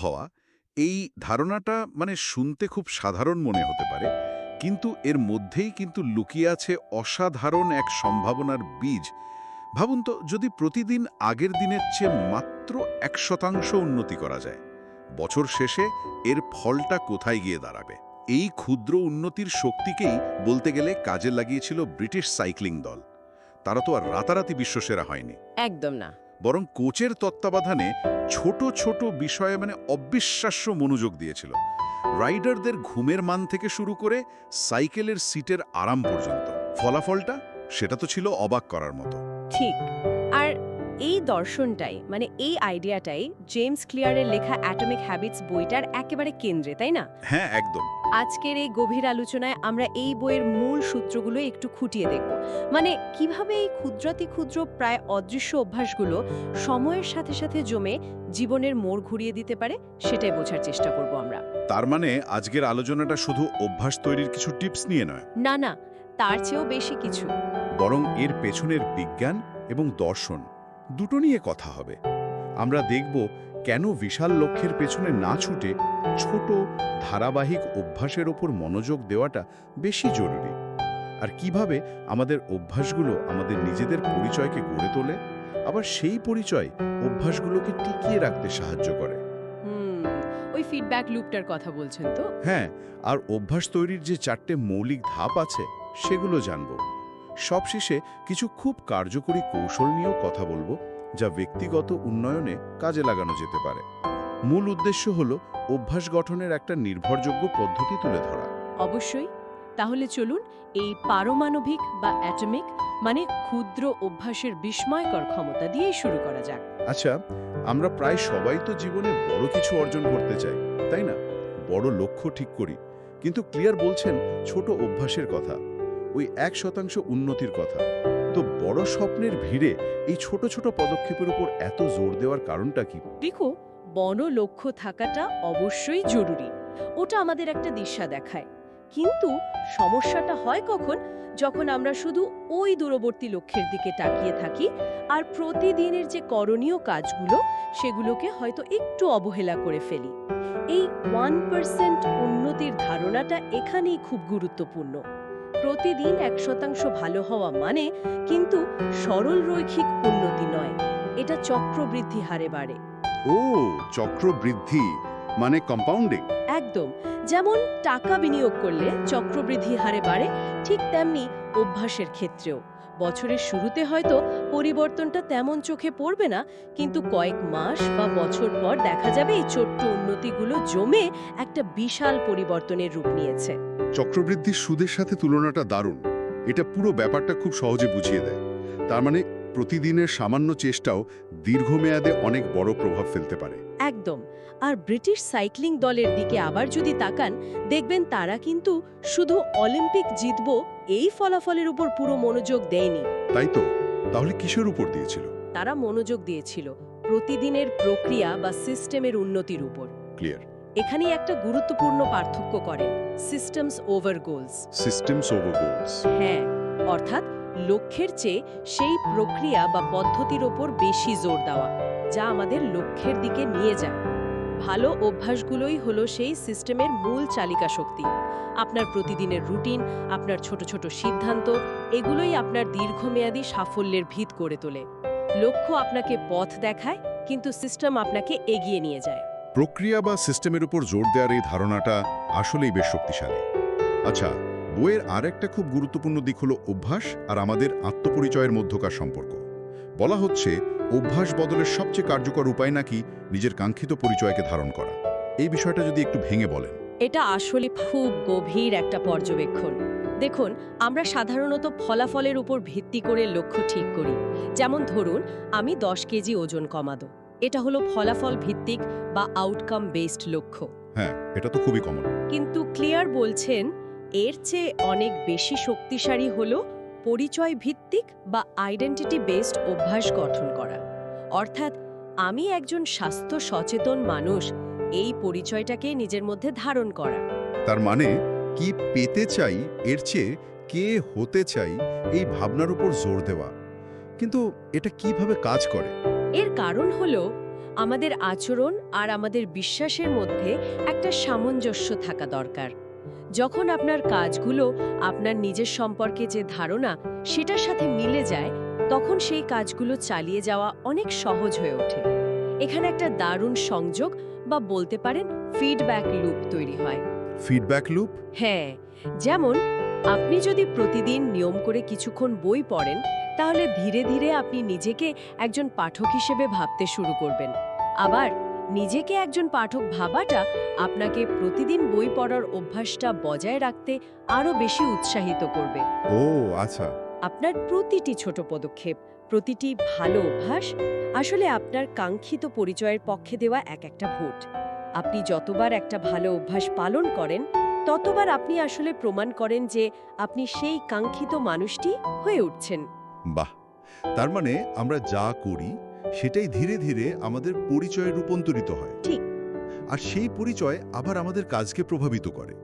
হওয়া এই ধারণাটা শুনতে খুব সাধারণ মনে হতে পারে, কিন্তু এর মধ্যেই কিন্তু লুকিয়ে আছে অসাধারণ এক সম্ভাবনার বীজ। ভাবুন তো, যদি প্রতিদিন আগের দিনের চেয়ে মাত্র 1% উন্নতি করা যায়, বছর শেষে এর ফলটা কোথায় গিয়ে দাঁড়াবে? এই ক্ষুদ্র উন্নতির শক্তিকেই বলতে গেলে কাজে লাগিয়েছিল ব্রিটিশ সাইক্লিং দল। তারা তো আর রাতারাতি বিশ্বসেরা হয়নি, একদম না। বরং কোচের তত্ত্বাবধানে ছোট ছোট বিষয়ে অবিশ্বাস্য মনোযোগ দিয়েছিল। রাইডারদের ঘুমের মান থেকে শুরু করে সাইকেলের সিটের আরাম পর্যন্ত। ফলাফলটা সেটা তো ছিল অবাক করার মতো। ঠিক। আর এই দর্শনটাই এই আইডিয়াটাই জেমস ক্লিয়ারের লেখা অ্যাটমিক হ্যাবিটস বইটার একেবারে কেন্দ্রে, তাই না? হ্যাঁ, একদম। আজকের এই গভীর আলোচনায় আমরা এই বইয়ের মূল সূত্রগুলো একটু খুঁটিয়ে দেখব। কিভাবে এই ক্ষুদ্রাতি ক্ষুদ্র প্রায় অদৃশ্য অভ্যাসগুলো সময়ের সাথে সাথে জমে জীবনের মোড় ঘুরিয়ে দিতে পারে, সেটাই বোঝার চেষ্টা করব আমরা। তার আজকের আলোচনাটা শুধু অভ্যাস তৈরির কিছু টিপস নিয়ে নয়, না না, তার চেয়েও বেশি কিছু। বরং এর পেছনের বিজ্ঞান এবং দর্শন দুটো নিয়ে কথা হবে। আমরা দেখব কেন বিশাল লক্ষ্যের পেছনে না ছুটে ছোট ধারাবাহিক অভ্যাসের ওপর মনোযোগ দেওয়াটা বেশি জরুরি, আর কিভাবে আমাদের অভ্যাসগুলো আমাদের নিজেদের পরিচয়কে গড়ে তোলে, আবার সেই পরিচয় অভ্যাসগুলোকে টিকিয়ে রাখতে সাহায্য করে। ওই ফিডব্যাক লুপটার কথা বলছেন তো? হ্যাঁ, আর অভ্যাস তৈরির যে 4টে মৌলিক ধাপ আছে সেগুলো জানব। সবশেষে কিছু খুব কার্যকরী কৌশল নিয়েও কথা বলবো, যা ব্যক্তিগত উন্নয়নে কাজে লাগানো যেতে পারে। মূল উদ্দেশ্য হলো অভ্যাস গঠনের একটা নির্ভরযোগ্য পদ্ধতি তুলে ধরা। অবশ্যই। তাহলে চলুন এই পারমাণবিক বা অ্যাটমিক ক্ষুদ্র অভ্যাসের বিস্ময়কর ক্ষমতা দিয়েই শুরু করা যাক। আচ্ছা, আমরা প্রায় সবাই তো জীবনে বড় কিছু অর্জন করতে চাই, তাই না? বড় লক্ষ্য ঠিক করি, কিন্তু ক্লিয়ার বলছেন ছোট অভ্যাসের কথা, ওই 1% উন্নতির কথা। তো বড় স্বপ্নের ভিড়ে এই ছোট ছোট পদক্ষেপের উপর এত জোর দেওয়ার কারণটা কি? দেখো, বড় লক্ষ্য থাকাটা অবশ্যই জরুরি। ওটা আমাদের একটা দিশা দেখায়। কিন্তু সমস্যাটা হয় কখন? যখন আমরা শুধু ওই দূরবর্তী লক্ষ্যের দিকে তাকিয়ে থাকি আর প্রতিদিনের যে করণীয় কাজগুলো, সেগুলোকে হয়তো একটু অবহেলা করে ফেলি। এই 1% উন্নতির ধারণাটা এখানেই খুব গুরুত্বপূর্ণ। প্রতিদিন 1% ভালো হওয়া কিন্তু সরল রৈখিক উন্নতি নয়, এটা চক্রবৃদ্ধি হারে বাড়ে। ও, চক্রবৃদ্ধি মানে কম্পাউন্ডিং। একদম। যেমন টাকা বিনিয়োগ করলে চক্রবৃদ্ধি হারে বাড়ে, ঠিক তেমনি অভ্যাসের ক্ষেত্রেও বছরের শুরুতে হয়তো পরিবর্তনটা তেমন চোখে পড়বে না, কিন্তু কয়েক মাস বা বছর পর দেখা যাবে এই ছোট্ট উন্নতিগুলো জমে একটা বিশাল পরিবর্তনের রূপ নিয়েছে। চক্রবৃদ্ধির সুদের সাথে তুলনাটা দারুণ। এটা পুরো ব্যাপারটা খুব সহজে বুঝিয়ে দেয়। তার প্রতিদিনের সামান্য চেষ্টাও দীর্ঘমেয়াদে অনেক বড় প্রভাব ফেলতে পারে। একদম। আর ব্রিটিশ সাইক্লিং দলের দিকে আবার যদি তাকান, দেখবেন তারা কিন্তু শুধু অলিম্পিক জিতব এই ফলাফলের উপর পুরো মনোযোগ দেয়নি। তাই তো, তাহলে কিসের উপর দিয়েছিল? তারা মনোযোগ দিয়েছিল প্রতিদিনের প্রক্রিয়া বা সিস্টেমের উন্নতির উপর। ক্লিয়ার। এখানেই একটা গুরুত্বপূর্ণ পার্থক্য করেন systems over goals. Systems over goals. হ্যাঁ, অর্থাৎ লক্ষ্যের চেয়ে সেই প্রক্রিয়া বা পদ্ধতির ওপর বেশি জোর দেওয়া, যা আমাদের লক্ষ্যের দিকে নিয়ে যায়। ভালো অভ্যাসগুলোই হলো সেই সিস্টেমের মূল চালিকা শক্তি। আপনার প্রতিদিনের রুটিন, আপনার ছোট ছোট সিদ্ধান্ত, এগুলোই আপনার দীর্ঘমেয়াদী সাফল্যের ভিত করে তোলে। লক্ষ্য আপনাকে পথ দেখায়, কিন্তু সিস্টেম আপনাকে এগিয়ে নিয়ে যায়। প্রক্রিয়া বা সিস্টেমের উপর জোর দেওয়ার এই ধারণাটা আসলেই বেশ শক্তিশালী। আচ্ছা, বইয়ের আরেকটা খুব গুরুত্বপূর্ণ দিক হলো অভ্যাস আর আমাদের আত্মপরিচয়ের মধ্যকার সম্পর্ক। বলা হচ্ছে অভ্যাস বদলের সবচেয়ে কার্যকর উপায় নাকি নিজের কাঙ্ক্ষিত পরিচয়কে ধারণ করা। এই বিষয়টা যদি একটু ভেঙে বলেন। এটা আসলে খুব গভীর একটা পর্যবেক্ষণ। দেখুন, আমরা সাধারণত ফলাফলের উপর ভিত্তি করে লক্ষ্য ঠিক করি। যেমন ধরুন, আমি 10 কেজি ওজন কমাবো। এটা হলো ফলাফল ভিত্তিক বা আউটকাম বেসড লক্ষ্য। হ্যাঁ, এটা তো খুবই কমন। কিন্তু ক্লিয়ার বলছেন এর চেয়ে অনেক বেশি শক্তিশালী হলো পরিচয় ভিত্তিক বা আইডেন্টিটি বেসড অভ্যাস গঠন করা। অর্থাৎ আমি একজন স্বাস্থ্য সচেতন মানুষ, এই পরিচয়টাকে নিজের মধ্যে ধারণ করা। তার কি পেতে চাই এর চেয়ে কে হতে চাই এই ভাবনার উপর জোর দেওয়া। কিন্তু এটা কিভাবে কাজ করে? এর কারণ হলো আমাদের আচরণ আর আমাদের বিশ্বাসের মধ্যে একটা সামঞ্জস্য থাকা দরকার। যখন আপনার কাজগুলো আপনার নিজের সম্পর্কে যে ধারণা সেটার সাথে মিলে যায়, তখন সেই কাজগুলো চালিয়ে যাওয়া অনেক সহজ হয়ে ওঠে। এখানে একটা দারুণ সংযোগ বা বলতে পারেন ফিডব্যাক লুপ তৈরি হয়। Feedback loop? হ্যাঁ, যেমন আপনি যদি প্রতিদিন নিয়ম করে কিছুক্ষণ বই পড়েন, তাহলে ধীরে ধীরে আপনি নিজেকে একজন পাঠক হিসেবে ভাবতে শুরু করবেন। আবার নিজেকে একজন পাঠক ভাবাটা আপনাকে প্রতিদিন বই পড়ার অভ্যাসটা বজায় রাখতে আরও বেশি উৎসাহিত করবে। ও আচ্ছা। আপনার প্রতিটি ছোট পদক্ষেপ, প্রতিটি ভালো অভ্যাস আসলে আপনার কাঙ্ক্ষিত পরিচয়ের পক্ষে দেওয়া একটা ভোট। আপনি যতবার একটা ভালো অভ্যাস পালন করেন, ততবার আপনি আসলে প্রমাণ করেন যে আপনি সেই কাঙ্ক্ষিত মানুষটি হয়ে উঠছেন। বাহ, তার মানে আমরা যা করি সেটাই ধীরে ধীরে আমাদের পরিচয়ে রূপান্তরিত হয়। ঠিক। আর সেই পরিচয় আবার আমাদের কাজকে প্রভাবিত করে।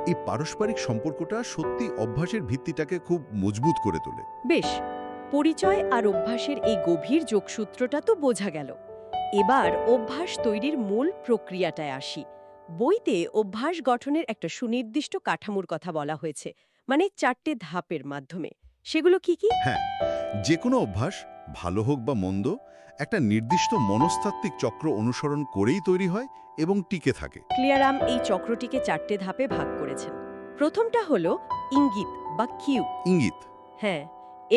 এই পারস্পরিক সম্পর্কটা সত্যি অভ্যাসের ভিত্তিটাকে খুব মজবুত করে তোলে। বেশ, পরিচয় আর অভ্যাসের এই গভীর যোগসূত্রটা তো বোঝা গেল। এবার অভ্যাস তৈরির মূল প্রক্রিয়াটায় আসি। বইতে অভ্যাস গঠনের একটা সুনির্দিষ্ট কাঠামোর কথা বলা হয়েছে, মানে 4টে ধাপের মাধ্যমে। সেগুলো কি কি? হ্যাঁ, যে কোনো অভ্যাস, ভালো হোক বা মন্দ, একটা নির্দিষ্ট মনস্তাত্ত্বিক চক্র অনুসরণ করেই তৈরি হয় এবং টিকে থাকে। ক্লিয়ারাম এই চক্রটিকে 4টে ধাপে ভাগ করেছেন। প্রথমটা হলো ইঙ্গিত বা কিউ। ইঙ্গিত? হ্যাঁ,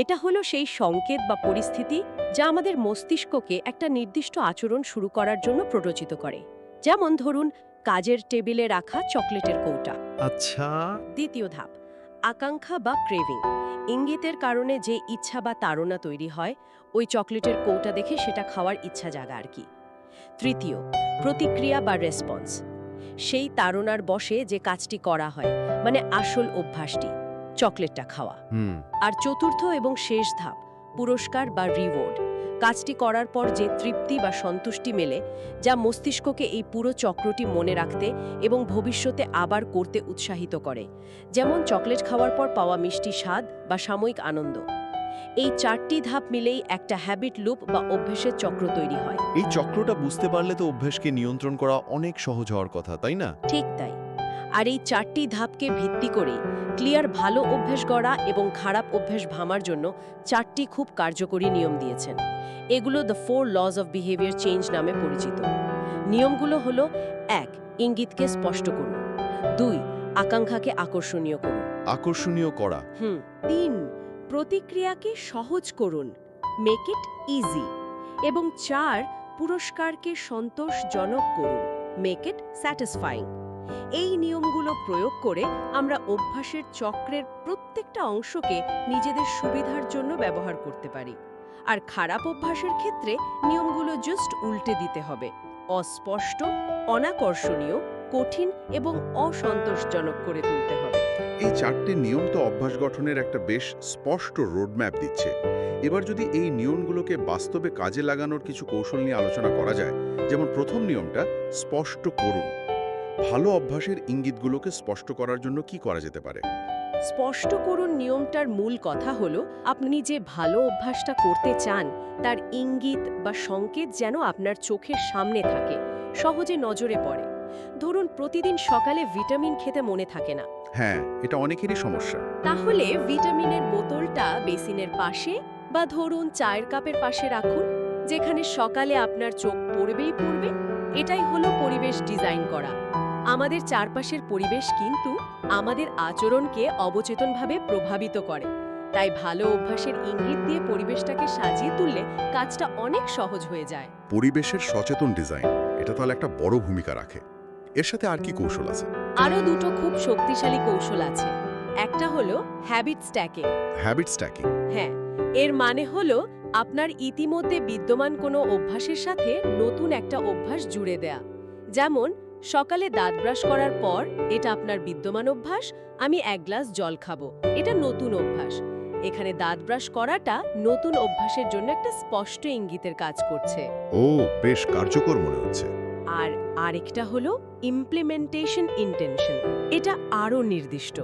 এটা হলো সেই সংকেত বা পরিস্থিতি যা আমাদের মস্তিষ্ককে একটা নির্দিষ্ট আচরণ শুরু করার জন্য প্ররোচিত করে। যেমন ধরুন, কাজের টেবিলে রাখা চকলেটের কৌটা। আচ্ছা। দ্বিতীয় ধাপ, আকাঙ্ক্ষা বা ক্রেভিং। ইঙ্গিতের কারণে যে ইচ্ছা বা তাড়না তৈরি হয়, ওই চকলেটের কৌটা দেখে সেটা খাওয়ার ইচ্ছা জাগা আর কি। তৃতীয়, প্রতিক্রিয়া বা রেসপন্স। সেই তাড়নার বশে যে কাজটি করা হয়, মানে আসল অভ্যাসটি, চকলেটটা খাওয়া। আর চতুর্থ এবং শেষ ধাপ, পুরস্কার বা রিওয়ার্ড। কাজটি করার পর যে তৃপ্তি বা সন্তুষ্টি মেলে, যা মস্তিষ্ককে এই পুরো চক্রটি মনে রাখতে এবং ভবিষ্যতে আবার করতে উৎসাহিত করে। যেমন চকলেট খাওয়ার পর পাওয়া মিষ্টি স্বাদ বা সাময়িক আনন্দ। এই 4টি ধাপ মিলেই একটা হ্যাবিট লুপ বা অভ্যাসের চক্র তৈরি হয়। এই চক্রটা বুঝতে পারলে তো অভ্যাসকে নিয়ন্ত্রণ করা অনেক সহজ হওয়ার কথা, তাই না? ঠিক তাই। আর এই 4টি ধাপকে ভিত্তি করে ক্লিয়ার ভালো অভ্যাস গড়া এবং খারাপ অভ্যাস ভাঙার জন্য 4টি খুব কার্যকরী নিয়ম দিয়েছেন। এগুলো the 4 lodge of behaviour change নামে পরিচিত। নিয়মগুলো হলো: 1. ইঙ্গিতকে স্পষ্ট করুন। 2. আকাঙ্ক্ষাকে আকর্ষণীয় করুন। আকর্ষণীয় করা। 3. প্রতিক্রিয়াকে সহজ করুন, মেক ইট ইজি। এবং 4. পুরস্কারকে সন্তোষজনক করুন, মেক ইট স্যাটিসফাইং। এই নিয়মগুলো প্রয়োগ করে আমরা অভ্যাসের চক্রের প্রত্যেকটা অংশকে নিজেদের সুবিধার জন্য ব্যবহার করতে পারি। আর খারাপ অভ্যাসের ক্ষেত্রে নিয়মগুলো জাস্ট উল্টে দিতে হবে, অস্পষ্ট, অনাকর্ষণীয়, কঠিন এবং অসন্তোষজনক করে তুলতে হবে। এই 4টে নিয়ম তো অভ্যাস গঠনের একটা বেশ স্পষ্ট রোডম্যাপ দিচ্ছে। এবার যদি এই নিয়মগুলোকে বাস্তবে কাজে লাগানোর কিছু কৌশল নিয়ে আলোচনা করা যায়, যেমন প্রথম নিয়মটা স্পষ্ট করুন। ভালো অভ্যাসের ইঙ্গিতগুলোকে স্পষ্ট করার জন্য কি করা যেতে পারে? স্পষ্ট করুন নিয়মটার মূল কথা হলো, আপনি যে ভালো অভ্যাসটা করতে চান তার ইঙ্গিত বা সংকেত যেন আপনার চোখের সামনে থাকে, সহজে নজরে পড়ে। ধরুন, প্রতিদিন সকালে ভিটামিন খেতে মনে থাকে না। হ্যাঁ, এটা অনেকেরই সমস্যা। তাহলে ভিটামিনের বোতলটা বেসিনের পাশে বা ধরুন চায়ের কাপের পাশে রাখুন, যেখানে সকালে আপনার চোখ পড়বেই পড়বে। এটাই হলো পরিবেশ ডিজাইন করা। আমাদের চারপাশের পরিবেশ কিন্তু আমাদের আচরণকে অবচেতনভাবে প্রভাবিত করে। তাই ভালো অভ্যাসের ইঙ্গিত দিয়ে পরিবেশটাকে সাজিয়ে তুললে কাজটা অনেক সহজ হয়ে যায়। পরিবেশের সচেতন ডিজাইন, এটা তাহলে একটা বড় ভূমিকা রাখে। এর সাথে আর কি কৌশল আছে? আরও দুটো খুব শক্তিশালী কৌশল আছে। একটা হলো হ্যাবিট স্ট্যাকিং। Habit stacking? হ্যাঁ, এর মানে হলো আপনার ইতিমধ্যে বিদ্যমান কোনো অভ্যাসের সাথে নতুন একটা অভ্যাস জুড়ে দেয়া। যেমন, সকালে দাঁত ব্রাশ করার পর, এটা আপনার বিদ্যমান অভ্যাস, আমি 1 গ্লাস জল খাবো, এটা নতুন অভ্যাস। এখানে দাঁত ব্রাশ করাটা নতুন অভ্যাসের জন্য একটা স্পষ্ট ইঙ্গিতের কাজ করছে। ও, বেশ কার্যকর মনে হচ্ছে। আর আরেকটা হলো ইমপ্লিমেন্টেশন ইন্টেনশন। এটা আরও নির্দিষ্ট,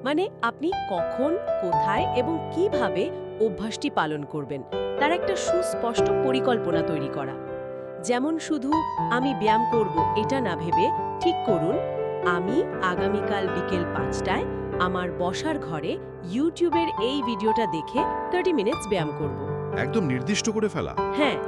মানে আপনি কখন, কোথায় এবং কিভাবে অভ্যাসটি পালন করবেন তার একটা সুস্পষ্ট পরিকল্পনা তৈরি করা। যেমন শুধু আমি ব্যায়াম করব এটা না ভেবে ঠিক করুন আমি আগামীকাল বিকেল 5টায় আমার বসার ঘরে ইউটিউবের এই ভিডিওটা দেখে 30 মিনিটস ব্যায়াম করব। একদম নির্দিষ্ট করে ফেলা। হ্যাঁ,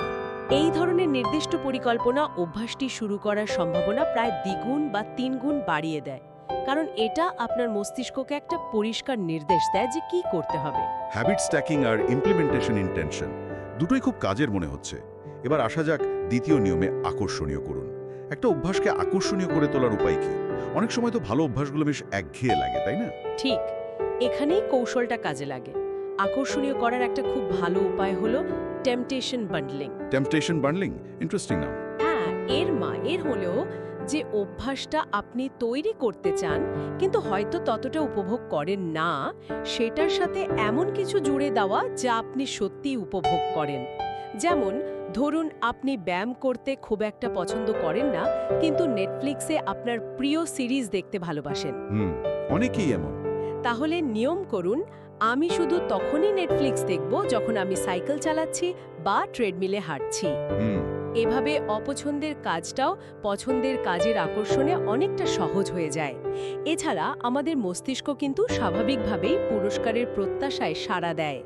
এই ধরনের নির্দিষ্ট পরিকল্পনা অভ্যাসটি শুরু করার সম্ভাবনা প্রায় দ্বিগুণ বা 3 গুণ বাড়িয়ে দেয়, কারণ এটা আপনার মস্তিষ্ককে একটা পরিষ্কার নির্দেশ দেয় যে কি করতে হবে। হ্যাবিট স্ট্যাকিং আর ইমপ্লিমেন্টেশন ইন্টেনশন দুটোই খুব কাজের মনে হচ্ছে। এবার আসা যাক দ্বিতীয় নিয়মে, আকর্ষণীয় করুন। একটা অভ্যাসকে আকর্ষণীয় করে তোলার উপায় কি? অনেক সময় তো ভালো অভ্যাসগুলো বেশ একঘেয়ে লাগে, তাই না? ঠিক, এখানেই কৌশলটা কাজে লাগে। আকর্ষণীয় করার একটা খুব ভালো উপায় হলো temptation bundling. Temptation bundling, interesting নাম। হ্যাঁ, এর মায়ের হলো যে অভ্যাসটা আপনি তৈরি করতে চান কিন্তু হয়তো ততটা উপভোগ করেন না, সেটার সাথে এমন কিছু জুড়ে দেওয়া যা আপনি সত্যিই উপভোগ করেন। যেমন ধরুন আপনি ব্যায়াম করতে খুব একটা পছন্দ করেন না, কিন্তু নেটফ্লিক্সে আপনার প্রিয় সিরিজ দেখতে ভালোবাসেন। অনেকেই এমন। তাহলে নিয়ম করুন আমি শুধু তখনই নেটফ্লিক্স দেখব যখন আমি সাইকেল চালাচ্ছি বা ট্রেডমিলে হাঁটছি। এভাবে অপছন্দের কাজটাও পছন্দের কাজের আকর্ষণে অনেকটা সহজ হয়ে যায়। এছাড়া আমাদের মস্তিষ্ক কিন্তু স্বাভাবিকভাবেই পুরস্কারের প্রত্যাশায় সাড়া দেয়।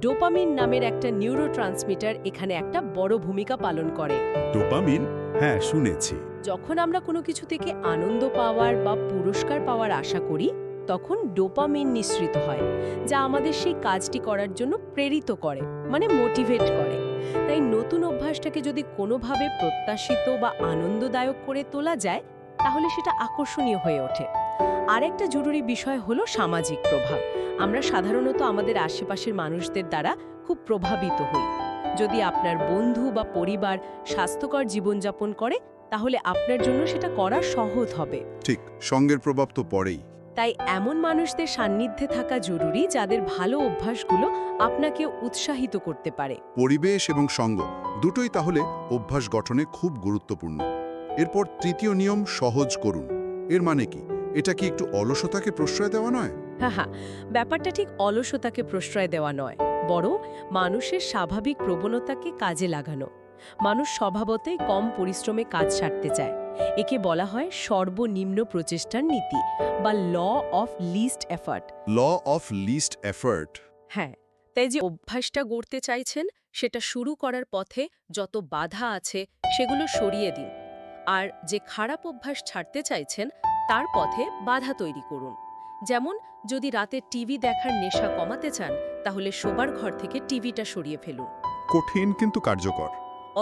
ডোপামিন নামের একটা নিউরোট্রান্সমিটার এখানে একটা বড় ভূমিকা পালন করে। ডোপামিন? হ্যাঁ, শুনেছি। যখন আমরা কোনো কিছু থেকে আনন্দ পাওয়ার বা পুরস্কার পাওয়ার আশা করি তখন ডোপামিন নিঃসৃত হয়, যা আমাদের সেই কাজটি করার জন্য প্রেরিত করে, মানে মোটিভেট করে। তাই নতুন অভ্যাসটাকে যদি কোনোভাবে প্রত্যাশিত বা আনন্দদায়ক করে তোলা যায় তাহলে সেটা আকর্ষণীয় হয়ে ওঠে। আরেকটা জরুরি বিষয় হলো সামাজিক প্রভাব। আমরা সাধারণত আমাদের আশেপাশের মানুষদের দ্বারা খুব প্রভাবিত হই। যদি আপনার বন্ধু বা পরিবার স্বাস্থ্যকর জীবনযাপন করে তাহলে আপনার জন্য সেটা করা সহজ হবে। ঠিক, সঙ্গের প্রভাব তো পড়েই। তাই এমন মানুষদের সান্নিধ্যে থাকা জরুরি যাদের ভালো অভ্যাসগুলো আপনাকে উৎসাহিত করতে পারে। পরিবেশ এবং সঙ্গ দুটোই তাহলে অভ্যাস গঠনে খুব গুরুত্বপূর্ণ। এরপর তৃতীয় নিয়ম, সহজ করুন। এর মানে কি? এটা কি একটু অলসতাকে প্রশ্রয় দেওয়া নয়? হ্যাঁ, ব্যাপারটা ঠিক অলসতাকে প্রশ্রয় দেওয়া নয়, বরং মানুষের স্বাভাবিক প্রবণতাকে কাজে লাগানো। মানুষ স্বভাবতই কম পরিশ্রমে কাজ সারতে চায়। একে বলা হয় সর্বনিম্ন প্রচেষ্টার নীতি বা law of least effort. Law of least effort. হ্যাঁ, তাই যে অভ্যাসটা গড়তে চাইছেন সেটা শুরু করার পথে যত বাধা আছে সেগুলো সরিয়ে দিন, আর যে খারাপ অভ্যাস ছাড়তে চাইছেন তার পথে বাধা তৈরি করুন। যেমন যদি রাতে টিভি দেখার নেশা কমাতে চান তাহলে শোবার ঘর থেকে টিভিটা সরিয়ে ফেলুন। কঠিন কিন্তু কার্যকর।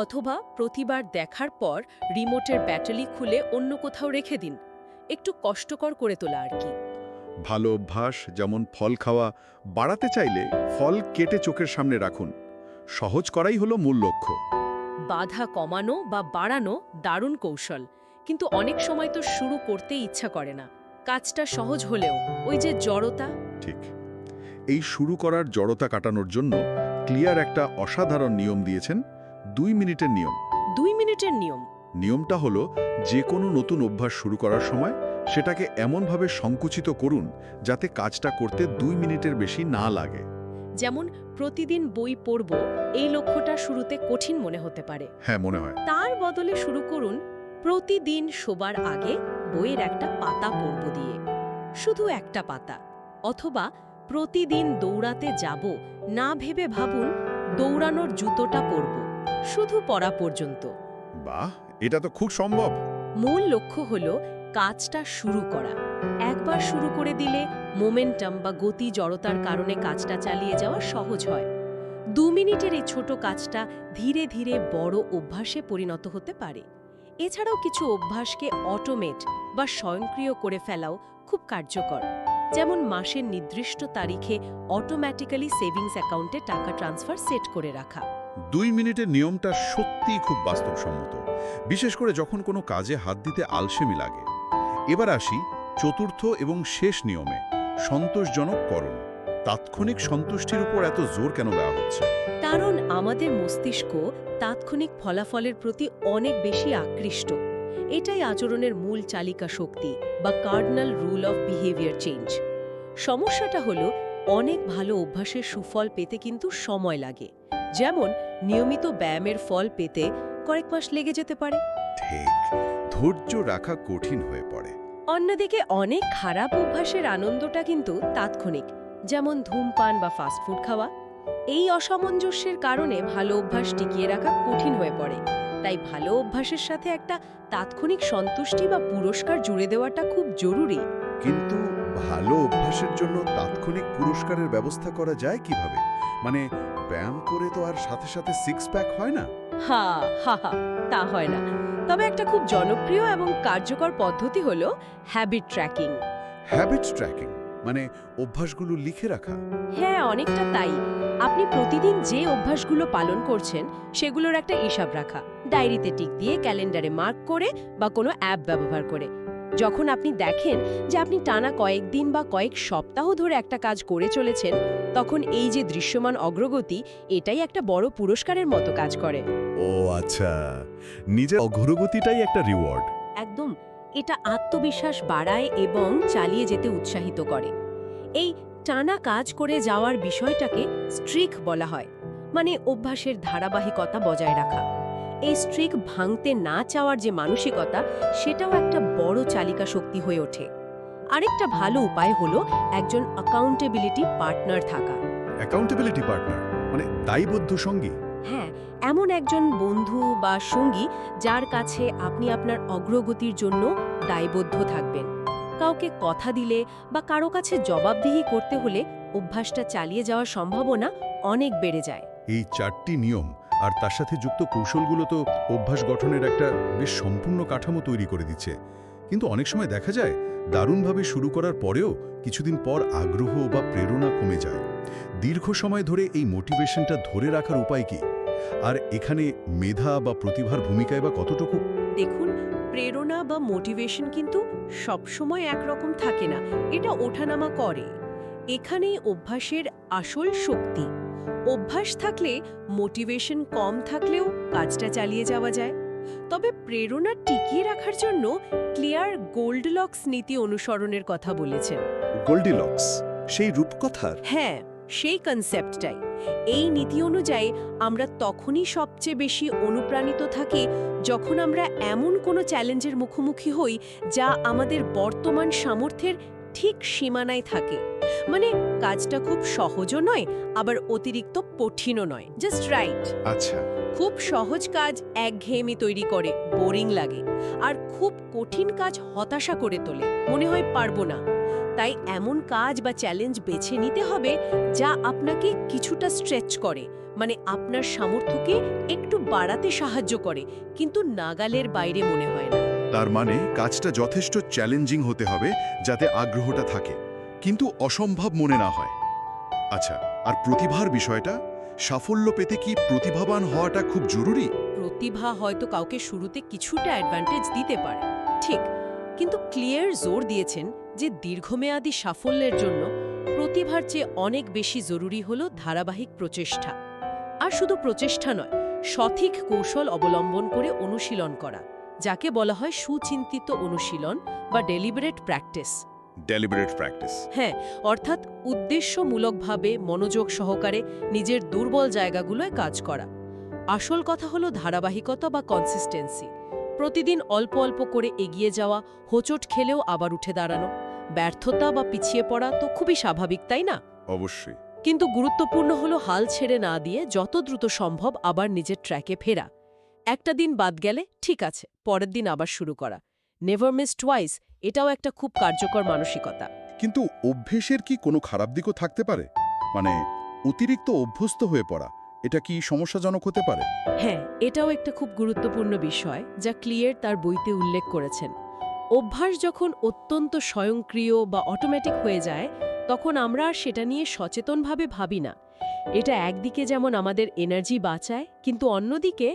অথবা প্রতিবার দেখার পর রিমোটের ব্যাটারি খুলে অন্য কোথাও রেখে দিন। একটু কষ্টকর করে তোলা আর কি। ভালো অভ্যাস যেমন ফল খাওয়া বাড়াতে চাইলে ফল কেটে চোখের সামনে রাখুন। সহজ করাই হলো মূল লক্ষ্য। বাধা কমানো বা বাড়ানো দারুণ কৌশল, কিন্তু অনেক সময় তো শুরু করতেই ইচ্ছা করে না। কাজটা সহজ হলেও ওই যে জড়তা। ঠিক, এই শুরু করার জড়তা কাটানোর জন্য ক্লিয়ার একটা অসাধারণ নিয়ম দিয়েছেন, 2 মিনিটের নিয়ম। 2 মিনিটের নিয়ম। নিয়মটা হলো যে কোনো নতুন অভ্যাস শুরু করার সময় সেটাকে এমনভাবে সংকুচিত করুন যাতে কাজটা করতে 2 মিনিটের বেশি না লাগে। যেমন প্রতিদিন বই পড়ব, এই লক্ষ্যটা শুরুতে কঠিন মনে হতে পারে। হ্যাঁ, মনে হয়। তার বদলে শুরু করুন প্রতিদিন শোবার আগে বইয়ের একটা পাতা পড়ব দিয়ে, শুধু একটা পাতা। অথবা প্রতিদিন দৌড়াতে যাব না ভেবে ভাবুন দৌড়ানোর জুতোটা পরব, শুধু পড়া পর্যন্ত। বাহ, এটা তো খুব সম্ভব। মূল লক্ষ্য হলো কাজটা শুরু করা। একবার শুরু করে দিলে মোমেন্টাম বা গতি জড়তার কারণে কাজটা চালিয়ে যাওয়া সহজ হয়। 2 মিনিটের এই ছোট কাজটা ধীরে ধীরে বড় অভ্যাসে পরিণত হতে পারে। এছাড়াও কিছু অভ্যাসকে অটোমেট বা স্বয়ংক্রিয় করে ফেলাও খুব কার্যকর। যেমন মাসের নির্দিষ্ট তারিখে অটোমেটিক্যালি সেভিংস অ্যাকাউন্টে টাকা ট্রান্সফার সেট করে রাখা। 2 মিনিটের নিয়মটা সত্যিই খুব বাস্তবসম্মত, বিশেষ করে যখন কোনো কাজে হাত দিতে আলসেমি লাগে। এবার আসি চতুর্থ এবং শেষ নিয়মে, সন্তোষজনক করণ। তাৎক্ষণিক সন্তুষ্টির উপর এত জোর কেন দেওয়া হচ্ছে? কারণ আমাদের মস্তিষ্ক তাৎক্ষণিক ফলাফলের প্রতি অনেক বেশি আকৃষ্ট। এটাই আচরণের মূল চালিকা শক্তি বা cardinal rule of behaviour change. সমস্যাটা হলো অনেক ভালো অভ্যাসের সুফল পেতে কিন্তু সময় লাগে। যেমন নিয়মিত ব্যায়ামের ফল পেতে কয়েক মাস লেগে যেতে পারে। ঠিক, ধৈর্য রাখা কঠিন হয়ে পড়ে। অন্যদিকে অনেক খারাপ অভ্যাসের আনন্দটা কিন্তু তাৎক্ষণিক, যেমন ধূমপান বা ফাস্টফুড খাওয়া। এই অসামঞ্জস্যের কারণে ভালো অভ্যাস টিকিয়ে রাখা কঠিন হয়ে পড়ে। তাই ভালো অভ্যাসের সাথে একটা তাৎক্ষণিক সন্তুষ্টি বা পুরস্কার জুড়ে দেওয়াটা খুব জরুরি। কিন্তু ভালো অভ্যাসের জন্য তাৎক্ষণিক পুরস্কারের ব্যবস্থা করা যায় কিভাবে? মানে ব্যায়াম করে তো আর সাথে সাথে সিক্স প্যাক হয় না। হা হা হা, তা হয় না। তবে একটা খুব জনপ্রিয় এবং কার্যকর পদ্ধতি হলো হ্যাবিট ট্র্যাকিং। হ্যাবিট ট্র্যাকিং মানে অভ্যাসগুলো লিখে রাখা। হ্যাঁ, অনেকটা তাই। আপনি প্রতিদিন যে অভ্যাসগুলো পালন করছেন সেগুলোর একটা হিসাব রাখা, ডায়েরিতে টিক দিয়ে, ক্যালেন্ডারে মার্ক করে বা কোনো অ্যাপ ব্যবহার করে। যখন আপনি দেখেন যে আপনি টানা কয়েকদিন বা কয়েক সপ্তাহ ধরে একটা কাজ করে চলেছেন, তখন এই যে দৃশ্যমান অগ্রগতি, এটাই একটা বড় পুরস্কারের মতো কাজ করে। ও আচ্ছা, নিজের অগ্রগতিটাই একটা রিওয়ার্ড। একদম, এটা আত্মবিশ্বাস বাড়ায় এবং চালিয়ে যেতে উৎসাহিত করে। এই টানা কাজ করে যাওয়ার বিষয়টাকে স্ট্রিক বলা হয়, মানে অভ্যাসের ধারাবাহিকতা বজায় রাখা। এই স্ট্রিক ভাঙতে না চাওয়ার যে মানসিকতা, সেটাও একটা বড় চালিকা শক্তি হয়ে ওঠে। আরেকটা ভালো উপায় হলো একজন অ্যাকাউন্টেবিলিটি পার্টনার থাকা। অ্যাকাউন্টেবিলিটি পার্টনার মানে দায়বদ্ধ সঙ্গী। হ্যাঁ, এমন একজন বন্ধু বা সঙ্গী যার কাছে আপনি আপনার অগ্রগতির জন্য দায়বদ্ধ থাকবেন। কাউকে কথা দিলে বা কারো কাছে জবাবদিহি করতে হলে অভ্যাসটা চালিয়ে যাওয়ার সম্ভাবনা অনেক বেড়ে যায়। এই 4টি নিয়ম আর তার সাথে যুক্ত কৌশলগুলো তো অভ্যাস গঠনের একটা বেশ সম্পূর্ণ কাঠামো তৈরি করে দিচ্ছে। কিন্তু অনেক সময় দেখা যায় দারুণভাবে শুরু করার পরেও কিছুদিন পর আগ্রহ বা প্রেরণা কমে যায়। দীর্ঘ সময় ধরে এই মোটিভেশনটা ধরে রাখার উপায় কি? আর এখানে মেধা বা প্রতিভার ভূমিকায় বা কতটুকু? দেখুন, প্রেরণা বা মোটিভেশন কিন্তু সবসময় একরকম থাকে না, এটা ওঠানামা করে। এখানেই অভ্যাসের আসল শক্তি। অভ্যাস থাকলে মোটিভেশন কম থাকলেও কাজটা চালিয়ে যাওয়া যায়। তবে প্রেরণা টিকিয়ে রাখার জন্য ক্লিয়ার গোল্ডলক্স নীতি অনুসরণের কথা বলেছেন। গোল্ডিলক্স, সেই রূপকথার? হ্যাঁ, সেই কনসেপ্টটাই। এই নীতি অনুযায়ী আমরা তখনই সবচেয়ে বেশি অনুপ্রাণিত থাকি যখন আমরা এমন কোনো চ্যালেঞ্জের মুখোমুখি হই যা আমাদের বর্তমান সামর্থ্যের ঠিক সীমানায় থাকে। মানে কাজটা খুব সহজও নয়, আবার অতিরিক্ত কঠিনও নয়, জাস্ট রাইট। আচ্ছা, খুব সহজ কাজ একঘেয়েমি তৈরি করে, বোরিং লাগে। আর খুব কঠিন কাজ হতাশা করে তোলে, মনে হয় পারবো না। তাই এমন কাজ বা চ্যালেঞ্জ বেছে নিতে হবে যা আপনাকে কিছুটা স্ট্রেচ করে, মানে আপনার সামর্থ্যকে একটু বাড়াতে সাহায্য করে, কিন্তু নাগালের বাইরে মনে হয় না। তার মানে কাজটা যথেষ্ট চ্যালেঞ্জিং হতে হবে যাতে আগ্রহটা থাকে, কিন্তু অসম্ভব মনে না হয়। আচ্ছা, আর প্রতিভার বিষয়টা? সাফল্য পেতে কি প্রতিভাবান হওয়াটা খুব জরুরি? প্রতিভা হয়তো কাউকে শুরুতে কিছুটা অ্যাডভান্টেজ দিতে পারে, ঠিক, কিন্তু ক্লিয়ার জোর দিয়েছেন যে দীর্ঘমেয়াদী সাফল্যের জন্য প্রতিভার চেয়ে অনেক বেশি জরুরি হল ধারাবাহিক প্রচেষ্টা। আর শুধু প্রচেষ্টা নয়, সঠিক কৌশল অবলম্বন করে অনুশীলন করা, যাকে বলা হয় সুচিন্তিত অনুশীলন বা ডেলিবারেট প্র্যাকটিস। Deliberate practice. হ্যাঁ, অর্থাৎ উদ্দেশ্যমূলকভাবে মনোযোগ সহকারে নিজের দুর্বল জায়গাগুলোয় কাজ করা। আসল কথা হলো ধারাবাহিকতা বা কনসিস্টেন্সি। প্রতিদিন অল্প অল্প করে এগিয়ে যাওয়া, হোঁচট খেলেও আবার উঠে দাঁড়ানো। ব্যর্থতা বা পিছিয়ে পড়া তো খুবই স্বাভাবিক, তাই না? অবশ্যই। কিন্তু গুরুত্বপূর্ণ হলো হাল ছেড়ে না দিয়ে যত দ্রুত সম্ভব আবার নিজের ট্র্যাকে ফেরা। একটা দিন বাদ গেলে ঠিক আছে, পরের দিন আবার শুরু করা। নেভার মিস টুয়াইস, এটাও একটা খুব কার্যকর মানসিকতা। কিন্তু অভ্যেসের কি কোনো খারাপ দিকও থাকতে পারে? মানে অতিরিক্ত অভ্যস্ত হয়ে পড়া, এটা কি সমস্যাজনক হতে পারে? হ্যাঁ, এটাও একটা খুব গুরুত্বপূর্ণ বিষয় যা ক্লিয়ার তার বইতে উল্লেখ করেছেন। অভ্যাস যখন অত্যন্ত স্বয়ংক্রিয় বা অটোমেটিক হয়ে যায়, তখন আমরা আর সেটা নিয়ে সচেতনভাবে ভাবি না। এটা একদিকে যেমন আমাদের এনার্জি বাঁচায়, কিন্তু অন্যদিকে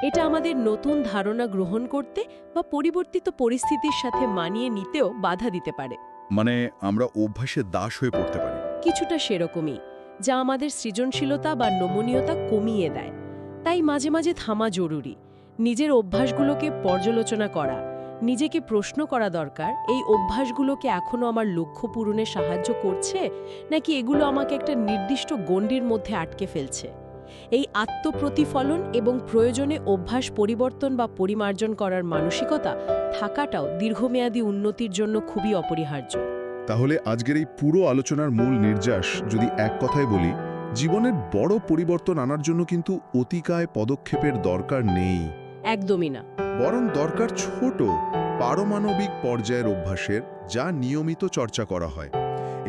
এটা আমাদের নতুন ধারণা গ্রহণ করতে বা পরিবর্তিত পরিস্থিতির সাথে মানিয়ে নিতেও বাধা দিতে পারে। মানে আমরা অভ্যাসের দাস হয়ে পড়তে পারি। কিছুটা সেরকমই, যা আমাদের সৃজনশীলতা বা নমনীয়তা কমিয়ে দেয়। তাই মাঝে মাঝে থামা জরুরি, নিজের অভ্যাসগুলোকে পর্যালোচনা করা, নিজেকে প্রশ্ন করা দরকার, এই অভ্যাসগুলোকে এখনো আমার লক্ষ্য পূরণে সাহায্য করছে নাকি এগুলো আমাকে একটা নির্দিষ্ট গণ্ডির মধ্যে আটকে ফেলছে। এই আত্মপ্রতিফলন এবং প্রয়োজনে অভ্যাস পরিবর্তন বা পরিমার্জন করার মানসিকতা থাকাটাও দীর্ঘমেয়াদী উন্নতির জন্য খুবই অপরিহার্য। তাহলে আজকের এই পুরো আলোচনার মূল নির্যাস যদি এক কথায় বলি, জীবনের বড় পরিবর্তন আনার জন্য কিন্তু অতিকায় পদক্ষেপের দরকার নেই, একদমই না। বরং দরকার ছোট পারমাণবিক পর্যায়ের অভ্যাসের, যা নিয়মিত চর্চা করা হয়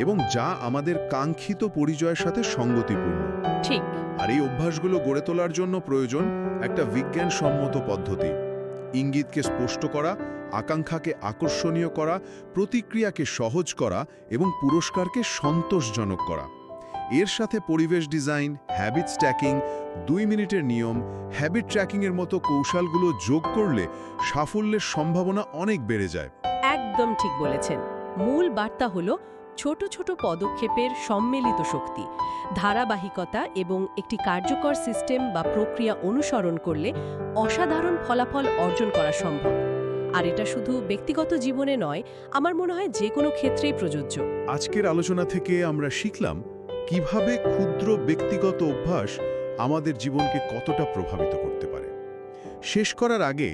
এবং যা আমাদের কাঙ্ক্ষিত পরিচয়ের সাথে সঙ্গতিপূর্ণ। ঠিক। আর এই অভ্যাসগুলো গড়ে তোলার জন্য প্রয়োজন একটা বিজ্ঞানসম্মত পদ্ধতি, ইঙ্গিতকে স্পষ্ট করা, আকাঙ্ক্ষাকে আকর্ষণীয় করা, প্রতিক্রিয়াকে সহজ করা এবং পুরস্কারকে সন্তোষজনক করা। এর সাথে পরিবেশ ডিজাইন, হ্যাবিট স্ট্যাকিং, 2 মিনিটের নিয়ম, হ্যাবিট ট্র্যাকিংয়ের মতো কৌশলগুলো যোগ করলে সাফল্যের সম্ভাবনা অনেক বেড়ে যায়। একদম ঠিক বলেছেন। মূল বার্তা হলো ছোট ছোট পদক্ষেপের সম্মিলিত শক্তি, ধারাবাহিকতা এবং একটি কার্যকর সিস্টেম বা প্রক্রিয়া অনুসরণ করলে অসাধারণ ফলাফল অর্জন করা সম্ভব। আর এটা শুধু ব্যক্তিগত জীবনে নয়, আমার মনে হয় যে কোনো ক্ষেত্রেই প্রযোজ্য। আজকের আলোচনা থেকে আমরা শিখলাম কিভাবে ক্ষুদ্র ব্যক্তিগত অভ্যাস আমাদের জীবনকে কতটা প্রভাবিত করতে পারে। শেষ করার আগে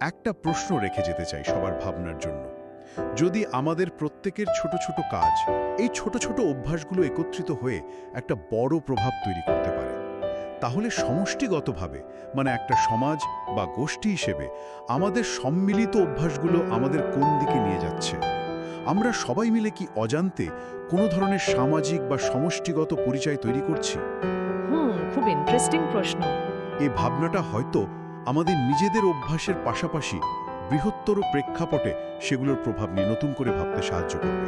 একটা প্রশ্ন রেখে যেতে চাই সবার ভাবনার জন্য। যদি আমাদের প্রত্যেকের ছোট ছোট কাজ, এই ছোট ছোট অভ্যাসগুলো একত্রিত হয়ে একটা বড় প্রভাব তৈরি করতে পারে, তাহলে সমষ্টিগতভাবে, মানে একটা সমাজ বা গোষ্ঠী হিসেবে আমাদের সম্মিলিত অভ্যাসগুলো আমাদের কোন দিকে নিয়ে যাচ্ছে? আমরা সবাই মিলে কি অজান্তে কোনো ধরনের সামাজিক বা সমষ্টিগত পরিচয় তৈরি করছি? খুব ইন্টারেস্টিং প্রশ্ন। এই ভাবনাটা হয়তো আমাদের নিজেদের অভ্যাসের পাশাপাশি বৃহত্তর প্রেক্ষাপটে সেগুলোর প্রভাব নিয়ে নতুন করে ভাবতে সাহায্য করবে।